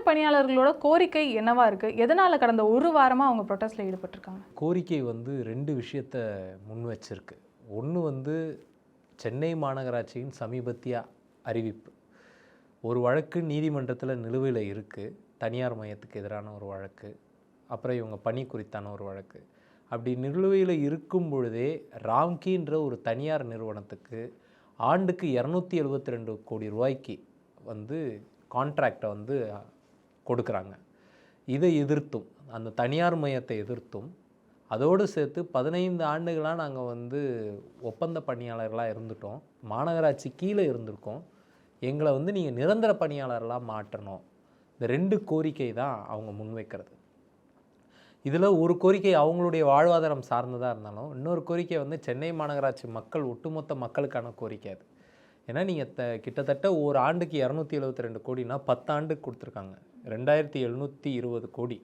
பணியாளர்களோட கோரிக்கை என்னவா இருக்கு? எதனால கடந்த ஒரு வாரமா அவங்க ப்ரொடெஸ்ட்ல ஈடுபட்டிருக்காங்க? கோரிக்கை வந்து 2 விஷயத்த முன் வச்சிருக்கு. ஒன்று வந்து சென்னை மாநகராட்சியின் சமீபத்திய அறிவிப்பு. ஒரு வழக்கு நீதிமன்றத்தில் நிலுவையில் இருக்குது. தனியார் மையத்துக்கு எதிரான ஒரு வழக்கு. அப்புறம் இவங்க பணி குறித்தான ஒரு வழக்கு. அப்படி நிலுவையில் இருக்கும் பொழுதே ராம்கின்ற ஒரு தனியார் நிறுவனத்துக்கு ஆண்டுக்கு 272 கோடி ரூபாய்க்கு வந்து கான்ட்ராக்டை வந்து கொடுக்குறாங்க. இதை எதிர்த்தும், அந்த தனியார் மையத்தை எதிர்த்தும், அதோடு சேர்த்து 15 ஆண்டுகளாக நாங்கள் வந்து ஒப்பந்த பணியாளர்களாக இருந்துட்டோம், மாநகராட்சி கீழே இருந்திருக்கோம், எங்களை வந்து நீங்கள் நிரந்தர பணியாளர்களாக மாற்றணும். இந்த 2 கோரிக்கை தான் அவங்க முன்வைக்கிறது. இதில் ஒரு கோரிக்கை அவங்களுடைய வாழ்வாதாரம் சார்ந்ததாக இருந்தாலும், இன்னொரு கோரிக்கை வந்து சென்னை மாநகராட்சி மக்கள், ஒட்டுமொத்த மக்களுக்கான கோரிக்கை அது. ஏன்னா நீங்கள் கிட்டத்தட்ட ஒரு ஆண்டுக்கு 272 கோடினா 10 ஆண்டுக்கு கொடுத்துருக்காங்க. 2720 கோடி.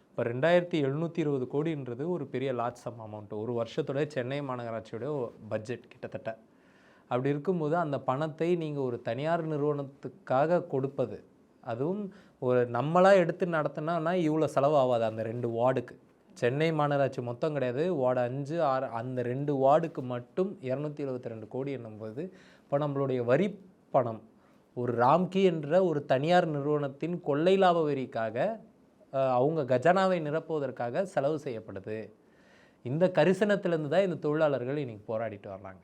இப்போ 2720 கோடின்றது ஒரு பெரிய லார்ஜ் சம் அமௌண்ட். ஒரு வருஷத்தோட சென்னை மாநகராட்சியோட பட்ஜெட் கிட்டத்தட்ட. அப்படி இருக்கும்போது அந்த பணத்தை நீங்கள் ஒரு தனியார் நிறுவனத்துக்காக கொடுப்பது, அதுவும் ஒரு நம்மளாக எடுத்து நடத்தினா இவ்வளோ செலவு ஆகாது. அந்த 2 வார்டுக்கு, சென்னை மாநகராட்சி மொத்தம் கிடையாது, வார்டு 5, 6 அந்த 2 வார்டுக்கு மட்டும் 272 கோடி என்னும்போது, இப்போ நம்மளுடைய வரி பணம் ஒரு ராம்கி என்ற ஒரு தனியார் நிறுவனத்தின் கொள்ளை லாப வரிக்காக, அவங்க கஜானாவை நிரப்புவதற்காக செலவு செய்யப்படுது. இந்த கரிசனத்திலேருந்து தான் இந்த தொழிலாளர்கள் இன்றைக்கி போராடிட்டு வர்றாங்க.